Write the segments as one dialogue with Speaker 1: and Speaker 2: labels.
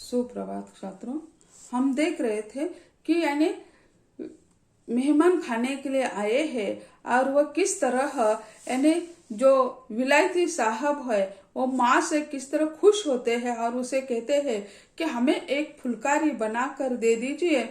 Speaker 1: सुप्रभात छात्रों। हम देख रहे थे कि यानी मेहमान खाने के लिए आए हैं और वह किस तरह यानी जो विलायती साहब है वो माँ से किस तरह खुश होते हैं और उसे कहते हैं कि हमें एक फुलकारी बना कर दे दीजिए,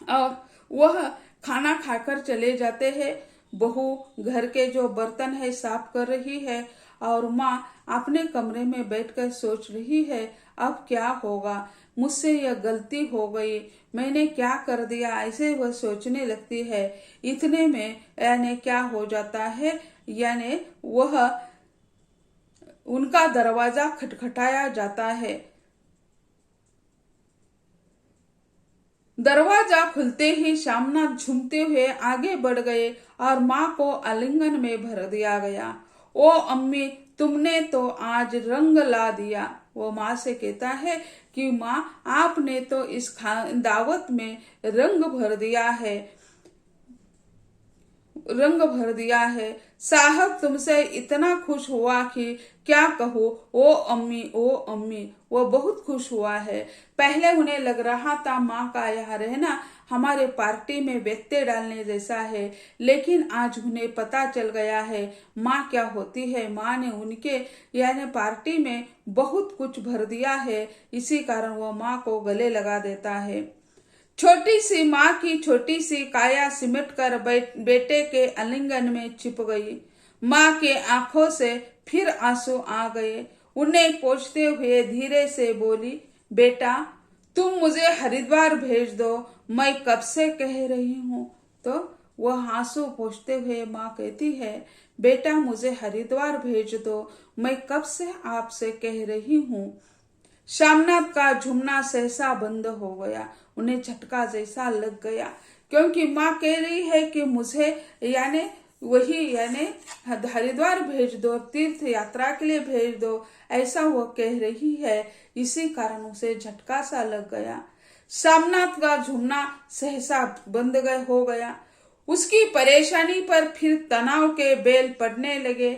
Speaker 1: और वह खाना खाकर चले जाते हैं। बहू घर के जो बर्तन है साफ कर रही है और माँ अपने कमरे में बैठकर सोच रही है अब क्या होगा, मुझसे यह गलती हो गई, मैंने क्या कर दिया, ऐसे वह सोचने लगती है। इतने में यानी क्या हो जाता है, यानी वह उनका दरवाजा खटखटाया जाता है। दरवाजा खुलते ही श्यामनाथ झूमते हुए आगे बढ़ गए और माँ को आलिंगन में भर दिया गया। ओ अम्मी, तुमने तो आज रंग ला दिया। वो माँ से कहता है कि माँ आपने तो इस दावत में रंग भर दिया है, रंग भर दिया है। साहब तुमसे इतना खुश हुआ कि क्या कहूँ। ओ अम्मी, ओ अम्मी, वो बहुत खुश हुआ है। पहले उन्हें लग रहा था माँ का यहाँ रहना हमारे पार्टी में व्यक्ति डालने जैसा है, लेकिन आज उन्हें पता चल गया है माँ क्या होती है। माँ ने उनके यानी पार्टी में बहुत कुछ भर दिया है, इसी कारण वो माँ को गले लगा देता है। छोटी सी माँ की छोटी सी काया सिमट कर बेटे के आलिंगन में छिप गई। माँ के आंखों से फिर आंसू आ गए। उन्हें पोंछते हुए धीरे से बोली, बेटा तुम मुझे हरिद्वार भेज दो, मैं कब से कह रही हूँ। तो वह आंसू पोंछते हुए माँ कहती है, बेटा मुझे हरिद्वार भेज दो, मैं कब से आपसे कह रही हूँ। श्यामनाथ का झूमना सहसा बंद हो गया। उन्हें झटका जैसा लग गया, क्योंकि माँ कह रही है कि मुझे यानी वही यानी हरिद्वार भेज दो, तीर्थ यात्रा के लिए भेज दो, ऐसा वो कह रही है। इसी कारण उसे झटका सा लग गया। श्यामनाथ का झूमना सहसा बंद हो गया। उसकी परेशानी पर फिर तनाव के बेल पड़ने लगे।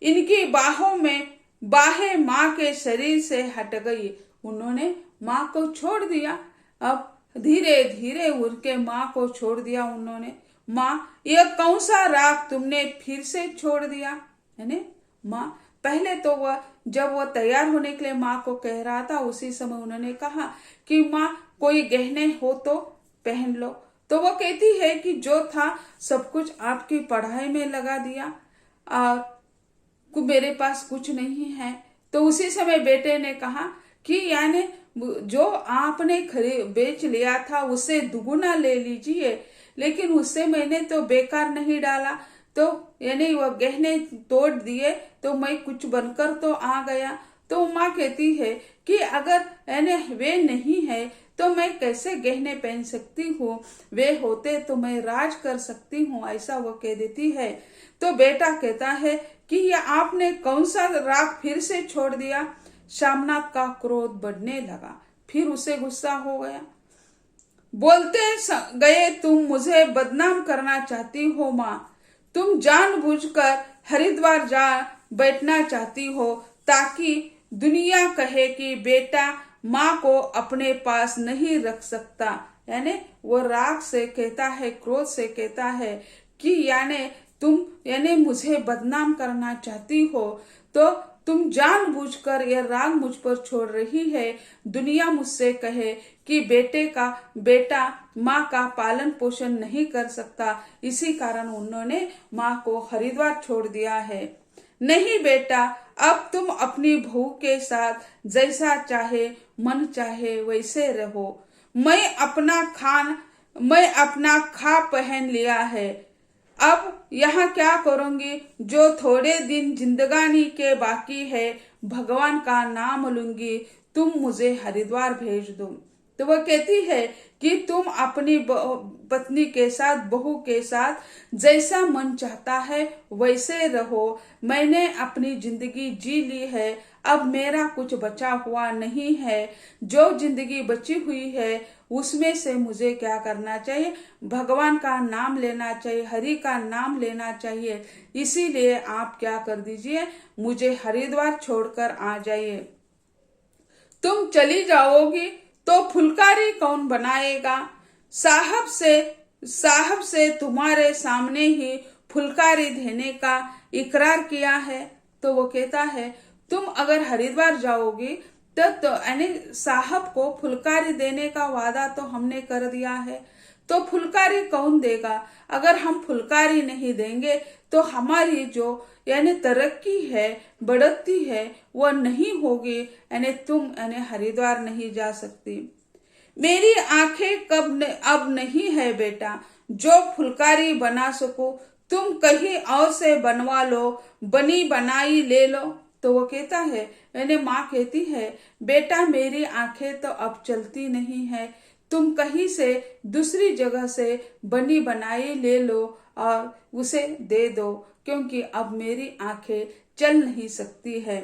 Speaker 1: इनकी बाहों में बाहें माँ के शरीर से हट गई। उन्होंने माँ को छोड़ दिया। अब धीरे धीरे उनके माँ को छोड़ दिया उन्होंने। माँ, यह कौन सा राग तुमने फिर से छोड़ दिया। यानी माँ पहले तो वह जब वह तैयार होने के लिए माँ को कह रहा था, उसी समय उन्होंने कहा कि माँ कोई गहने हो तो पहन लो। तो वो कहती है कि जो था सब कुछ आपकी पढ़ाई में लगा दिया और मेरे पास कुछ नहीं है। तो उसी समय बेटे ने कहा कि यानी जो आपने बेच लिया था उससे दुगुना ले लीजिए, लेकिन उससे मैंने तो बेकार नहीं डाला। तो यानी वह गहने तोड़ दिए तो मैं कुछ बनकर तो आ गया। तो माँ कहती है कि अगर यानी वे नहीं है तो मैं कैसे गहने पहन सकती हूँ, वे होते तो मैं राज कर सकती हूँ, ऐसा वो कह देती है। तो बेटा कहता है कि यह आपने कौन सा राग फिर से छोड़ दिया। श्यामनाथ का क्रोध बढ़ने लगा, फिर उसे गुस्सा हो गया। बोलते गए, तुम मुझे बदनाम करना चाहती हो माँ, तुम जानबूझकर हरिद्वार जा बैठना चाहती हो ताकि दुनिया कहे कि बेटा माँ को अपने पास नहीं रख सकता। यानी वो राग से कहता है, क्रोध से कहता है कि यानी तुम यानी मुझे बदनाम करना चाहती हो, तो तुम जानबूझकर यह राग मुझ पर छोड़ रही है। दुनिया मुझसे कहे कि बेटा माँ का पालन पोषण नहीं कर सकता, इसी कारण उन्होंने माँ को हरिद्वार छोड़ दिया है। नहीं बेटा, अब तुम अपनी बहू के साथ जैसा चाहे मन चाहे वैसे रहो। मैं अपना खा पहन लिया है, अब यहाँ क्या करूंगी। जो थोड़े दिन जिंदगानी के बाकी है, भगवान का नाम लूंगी, तुम मुझे हरिद्वार भेज दो। तो वह कहती है कि तुम अपनी पत्नी के साथ, बहू के साथ जैसा मन चाहता है वैसे रहो। मैंने अपनी जिंदगी जी ली है, अब मेरा कुछ बचा हुआ नहीं है। जो जिंदगी बची हुई है उसमें से मुझे क्या करना चाहिए, भगवान का नाम लेना चाहिए, हरि का नाम लेना चाहिए। इसीलिए आप क्या कर दीजिए, मुझे हरिद्वार छोड़कर आ जाइए। तुम चली जाओगी तो फुलकारी कौन बनाएगा? साहब से तुम्हारे सामने ही फुलकारी देने का इकरार किया है। तो वो कहता है तुम अगर हरिद्वार जाओगी तो यानी साहब को फुलकारी देने का वादा तो हमने कर दिया है, तो फुलकारी कौन देगा? अगर हम फुलकारी नहीं देंगे तो हमारी जो यानी तरक्की है, बढ़ती है, वह नहीं होगी, यानी तुम यानी हरिद्वार नहीं जा सकती। मेरी आंखें अब नहीं है बेटा जो फुलकारी बना सको, तुम कहीं और से बनवा लो, बनी बनाई ले लो। तो वो कहता है यानी माँ कहती है बेटा मेरी आंखें तो अब चलती नहीं है, तुम कहीं से दूसरी जगह से बनी बनाई ले लो और उसे दे दो, क्योंकि अब मेरी आंखें चल नहीं सकती है।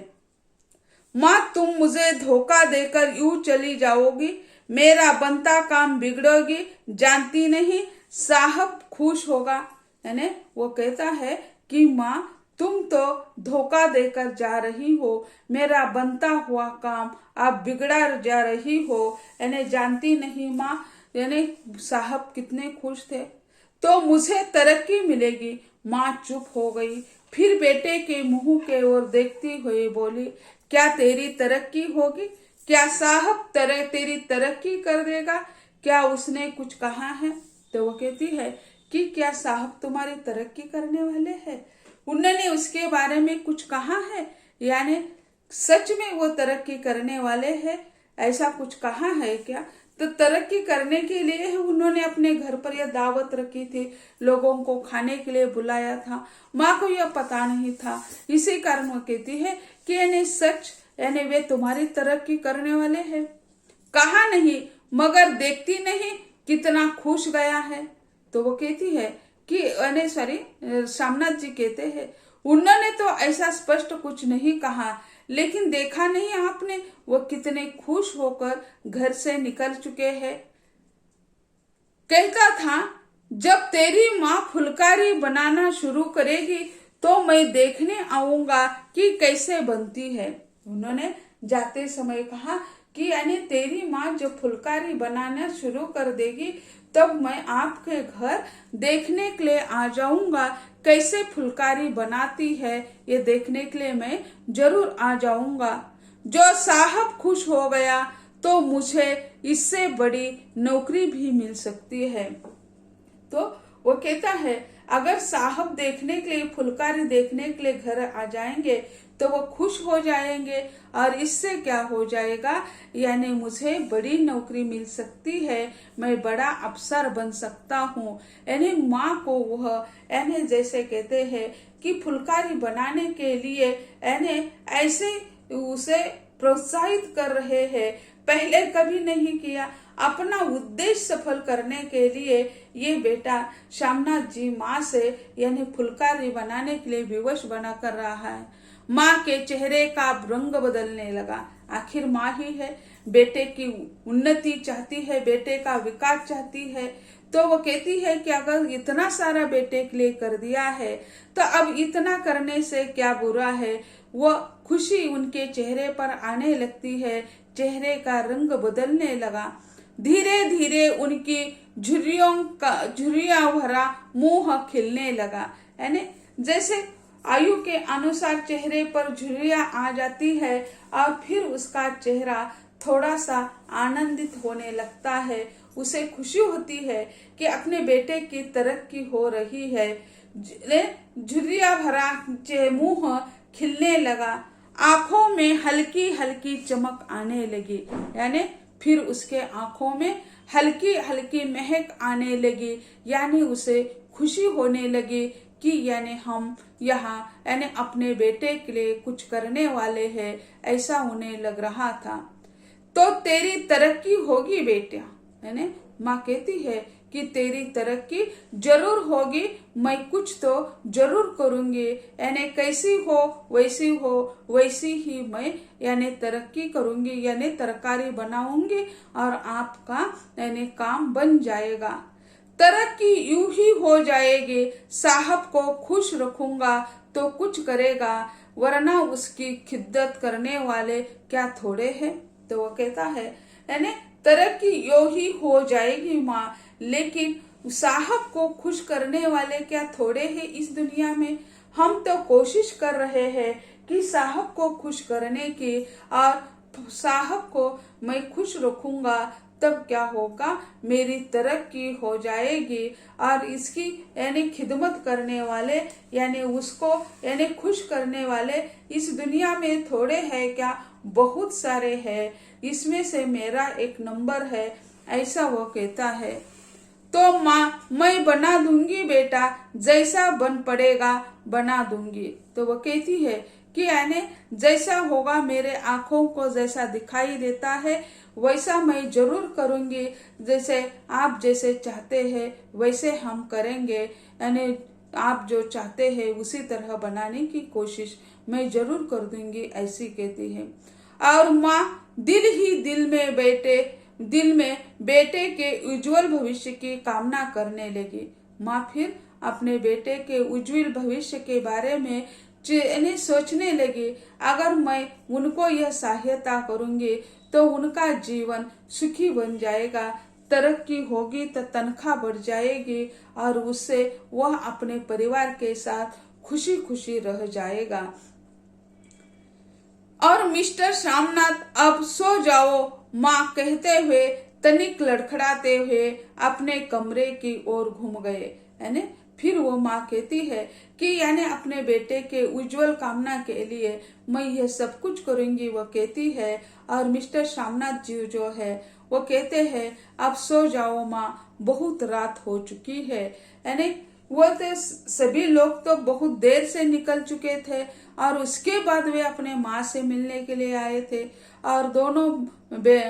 Speaker 1: माँ तुम मुझे धोखा देकर यूं चली जाओगी, मेरा बनता काम बिगड़ोगी, जानती नहीं साहब खुश होगा। यानी वो कहता है कि माँ तुम तो धोखा देकर जा रही हो, मेरा बनता हुआ काम आप बिगड़ा जा रही हो, यानी जानती नहीं माँ यानी साहब कितने खुश थे, तो मुझे तरक्की मिलेगी। माँ चुप हो गई, फिर बेटे के मुंह के ओर देखती हुई बोली क्या तेरी तरक्की होगी? क्या साहब तेरी तरक्की कर देगा? क्या उसने कुछ कहा है? तो वो कहती है कि क्या साहब तुम्हारी तरक्की करने वाले हैं? उन्होंने उसके बारे में कुछ कहा है? यानी सच में वो तरक्की करने वाले हैं, ऐसा कुछ कहा है क्या? तो तरक्की करने के लिए उन्होंने अपने घर पर यह दावत रखी थी, लोगों को खाने के लिए बुलाया था। माँ को यह पता नहीं था, इसी कारण वो कहती है कि यानी सच यानी वे तुम्हारी तरक्की करने वाले हैं। कहा नहीं मगर देखती नहीं कितना खुश गया है। तो वो कहती है कि शामनाथ जी कहते हैं उन्होंने तो ऐसा स्पष्ट कुछ नहीं कहा, लेकिन देखा नहीं आपने वो कितने खुश होकर घर से निकल चुके हैं। कहता था जब तेरी माँ फुलकारी बनाना शुरू करेगी तो मैं देखने आऊंगा कि कैसे बनती है। उन्होंने जाते समय कहा कि यानी तेरी माँ जब फुलकारी बनाना शुरू कर देगी तब मैं आपके घर देखने के लिए आ जाऊंगा, कैसे फुलकारी बनाती है ये देखने के लिए मैं जरूर आ जाऊंगा। जो साहब खुश हो गया तो मुझे इससे बड़ी नौकरी भी मिल सकती है। तो वो कहता है अगर साहब देखने के लिए फुलकारी देखने के लिए घर आ जाएंगे तो वो खुश हो जाएंगे और इससे क्या हो जाएगा यानी मुझे बड़ी नौकरी मिल सकती है, मैं बड़ा अफसर बन सकता हूँ। यानी माँ को वह यानी जैसे कहते हैं कि फुलकारी बनाने के लिए यानी ऐसे उसे प्रोत्साहित कर रहे हैं, पहले कभी नहीं किया। अपना उद्देश्य सफल करने के लिए ये बेटा शामनाथ जी माँ से यानी फुलकारी बनाने के लिए विवश बना कर रहा है। माँ के चेहरे का रंग बदलने लगा। आखिर माँ ही है, बेटे की उन्नति चाहती है, बेटे का विकास चाहती है। तो वो कहती है कि अगर इतना सारा बेटे के लिए कर दिया है तो अब इतना करने से क्या बुरा है। वो खुशी उनके चेहरे पर आने लगती है, चेहरे का रंग बदलने लगा। धीरे धीरे उनकी झुर्रियों भरा मुंह खिलने लगा। यानी जैसे आयु के अनुसार चेहरे पर झुर्रियां आ जाती है और फिर उसका चेहरा थोड़ा सा आनंदित होने लगता है, उसे खुशी होती है कि अपने बेटे की तरक्की हो रही है। झुर्रियां भरा मुंह खिलने लगा, आंखों में हल्की हल्की चमक आने लगी। यानी फिर उसके आंखों में हल्की हल्की महक आने लगी, यानी उसे खुशी होने लगी कि यानी हम यहाँ यानी अपने बेटे के लिए कुछ करने वाले हैं, ऐसा उन्हें लग रहा था। तो तेरी तरक्की होगी बेटा, यानी माँ कहती है कि तेरी तरक्की जरूर होगी, मैं कुछ तो जरूर करूंगी, यानी कैसी हो वैसी ही मैं यानी तरक्की करूंगी, यानी तरकारी बनाऊंगी और आपका यानी काम बन जाएगा। तरक्की यूं ही हो जाएगी, साहब को खुश रखूंगा तो कुछ करेगा, वरना उसकी खिद्दत करने वाले क्या थोड़े हैं। तो वो कहता है यानी तरक्की यो ही हो जाएगी माँ, लेकिन साहब को खुश करने वाले क्या थोड़े हैं इस दुनिया में। हम तो कोशिश कर रहे हैं कि साहब को खुश करने की, और साहब को मैं खुश रखूंगा तब क्या होगा, मेरी तरक्की हो जाएगी। और इसकी यानी खिदमत करने वाले यानी उसको यानी खुश करने वाले इस दुनिया में थोड़े हैं क्या, बहुत सारे हैं, इसमें से मेरा एक नंबर है, ऐसा वो कहता है। तो माँ मैं बना दूंगी बेटा, जैसा बन पड़ेगा बना दूंगी। तो वो कहती है कि यानी जैसा होगा, मेरे आंखों को जैसा दिखाई देता है वैसा मैं जरूर करूंगी, जैसे आप जैसे चाहते हैं वैसे हम करेंगे, यानी आप जो चाहते हैं उसी तरह बनाने की कोशिश मैं जरूर कर दूंगी, ऐसी कहती है। और माँ दिल में बेटे के उज्जवल भविष्य की कामना करने लगी। माँ फिर अपने बेटे के उज्जवल भविष्य के बारे में सोचने लगी, अगर मैं उनको यह सहायता करूंगी तो उनका जीवन सुखी बन जाएगा, तरक्की होगी तो तनख्वाह बढ़ जाएगी और उससे वह अपने परिवार के साथ खुशी खुशी रह जाएगा। और मिस्टर श्यामनाथ अब सो जाओ माँ कहते हुए तनिक लड़खड़ाते हुए अपने कमरे की ओर घूम गए। यानी फिर वो माँ कहती है कि यानी अपने बेटे के उज्जवल कामना के लिए मैं यह सब कुछ करूंगी, वो कहती है। और मिस्टर श्यामनाथ जी जो है वो कहते हैं अब सो जाओ माँ, बहुत रात हो चुकी है। यानी वो तो सभी लोग तो बहुत देर से निकल चुके थे और उसके बाद वे अपने माँ से मिलने के लिए आए थे, और दोनों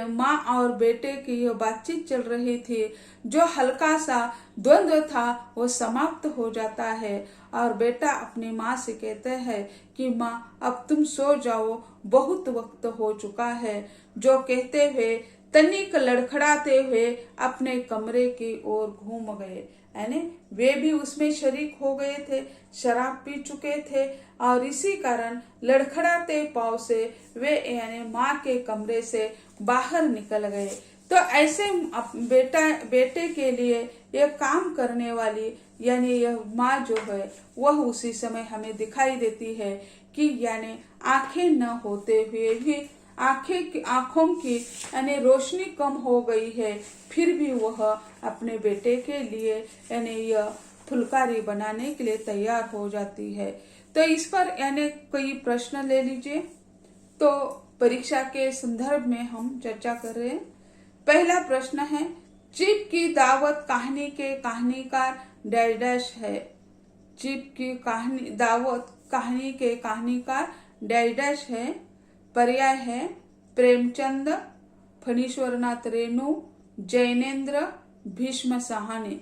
Speaker 1: माँ और बेटे की ये बातचीत चल रही थी। जो हल्का सा द्वंद्व था वो समाप्त हो जाता है और बेटा अपनी माँ से कहते हैं कि माँ अब तुम सो जाओ, बहुत वक्त हो चुका है। जो कहते हुए तनिक लड़खड़ाते हुए अपने कमरे की ओर घूम गए। यानी वे भी उसमें शरीक हो गए थे, शराब पी चुके थे और इसी कारण लड़खड़ाते पांव से वे यानी माँ के कमरे से बाहर निकल गए। तो ऐसे बेटे के लिए यह काम करने वाली यानी यह माँ जो है वह उसी समय हमें दिखाई देती है कि यानी आंखें न होते हुए भी आंखों की यानी रोशनी कम हो गई है, फिर भी वह अपने बेटे के लिए यानी यह फुलकारी बनाने के लिए तैयार हो जाती है। तो इस पर यानी कोई प्रश्न ले लीजिए। तो परीक्षा के संदर्भ में हम चर्चा कर रहे हैं। पहला प्रश्न है, चिप की दावत कहानी के कहानीकार डैश है। चिप की दावत कहानी के कहानीकार डैश है। पर्याय है प्रेमचंद, फणीश्वरनाथ रेणु, जैनेन्द्र, भीष्म साहनी।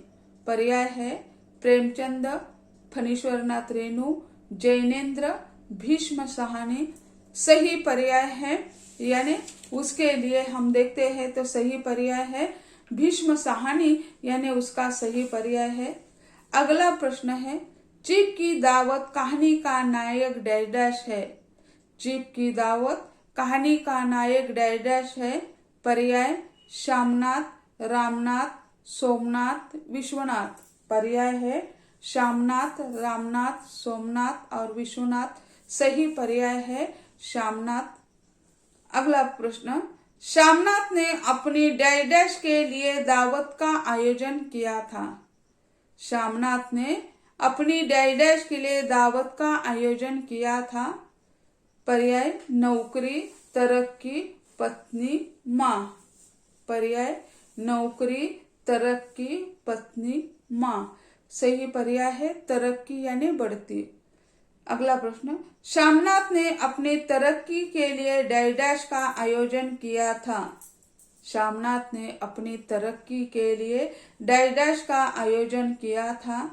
Speaker 1: पर्याय है प्रेमचंद, फणीश्वरनाथ रेणु, जैनेन्द्र, भीष्म साहनी सही पर्याय है। यानी उसके लिए हम देखते हैं तो सही पर्याय है भीष्म साहनी, यानी उसका सही पर्याय है। अगला प्रश्न है, चिप की दावत कहानी का नायक डैश है। चिप की दावत कहानी का नायक डैश है। पर्याय श्यामनाथ, रामनाथ, सोमनाथ, विश्वनाथ। पर्याय है श्यामनाथ, रामनाथ, सोमनाथ और विश्वनाथ। सही पर्याय है श्यामनाथ। अगला प्रश्न, श्यामनाथ ने अपनी डैश के लिए दावत का आयोजन किया था। श्यामनाथ ने अपनी डैश के लिए दावत का आयोजन किया था। पर्याय नौकरी, तरक्की, पत्नी, माँ। पर्याय नौकरी, तरक्की, पत्नी, माँ। सही पर्याय है तरक्की यानी बढ़ती। अगला प्रश्न, श्यामनाथ ने अपनी तरक्की के लिए डैश का आयोजन किया था। श्यामनाथ ने अपनी तरक्की के लिए डैश का आयोजन किया था।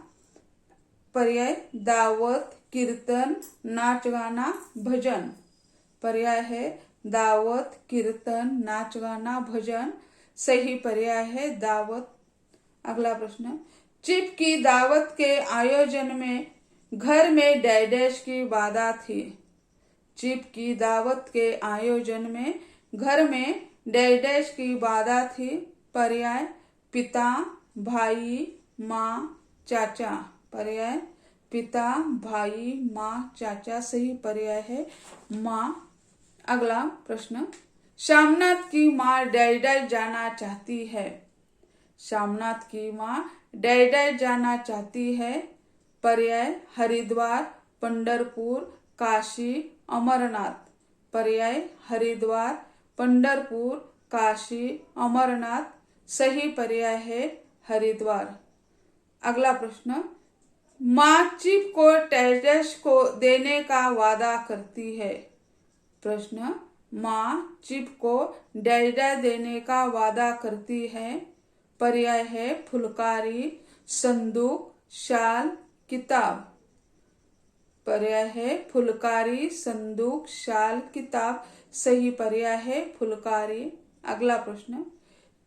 Speaker 1: पर्याय दावत, कीर्तन, नाच गाना, भजन। पर्याय है दावत, कीर्तन, नाच गाना, भजन। सही पर्याय है दावत। अगला प्रश्न, चिप की दावत के आयोजन में घर में डैश की बाधा थी। चिप की दावत के आयोजन में घर में डैश डैश की बाधा थी। पर्याय पिता, भाई, माँ, चाचा। पर्याय पिता, भाई, माँ, चाचा। सही पर्याय है माँ। अगला प्रश्न, शामनाथ की माँ डैश डैश जाना चाहती है। शामनाथ की माँ डैश डैश जाना चाहती है। पर्याय हरिद्वार, पंढरपुर, काशी, अमरनाथ। पर्याय हरिद्वार, पंढरपुर, काशी, अमरनाथ। सही पर्याय है हरिद्वार। अगला प्रश्न, माँ चिप को डैश डैश को देने का वादा करती है। प्रश्न, माँ चिप को डैश डैश देने का वादा करती है। पर्याय है फुलकारी, संदूक, शाल, किताब। पर्याय है फुलकारी, संदूक, शाल, किताब। सही पर्याय है फुलकारी। अगला प्रश्न,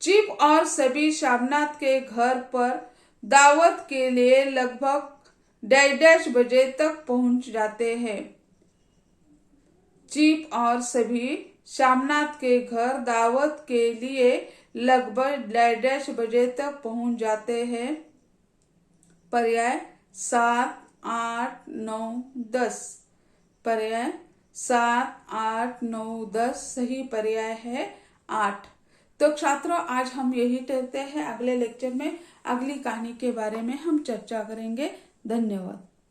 Speaker 1: चिप और सभी शामनाथ के घर पर दावत के लिए लगभग डैश डैश बजे तक पहुंच जाते हैं। चिप और सभी शामनाथ के घर दावत के लिए लगभग डैश डैश बजे तक पहुंच जाते हैं। पर्याय 7, 8, 9, 10। पर्याय 7, 8, 9, 10। सही पर्याय है 8। तो छात्रों, आज हम यही करते हैं। अगले लेक्चर में अगली कहानी के बारे में हम चर्चा करेंगे। धन्यवाद।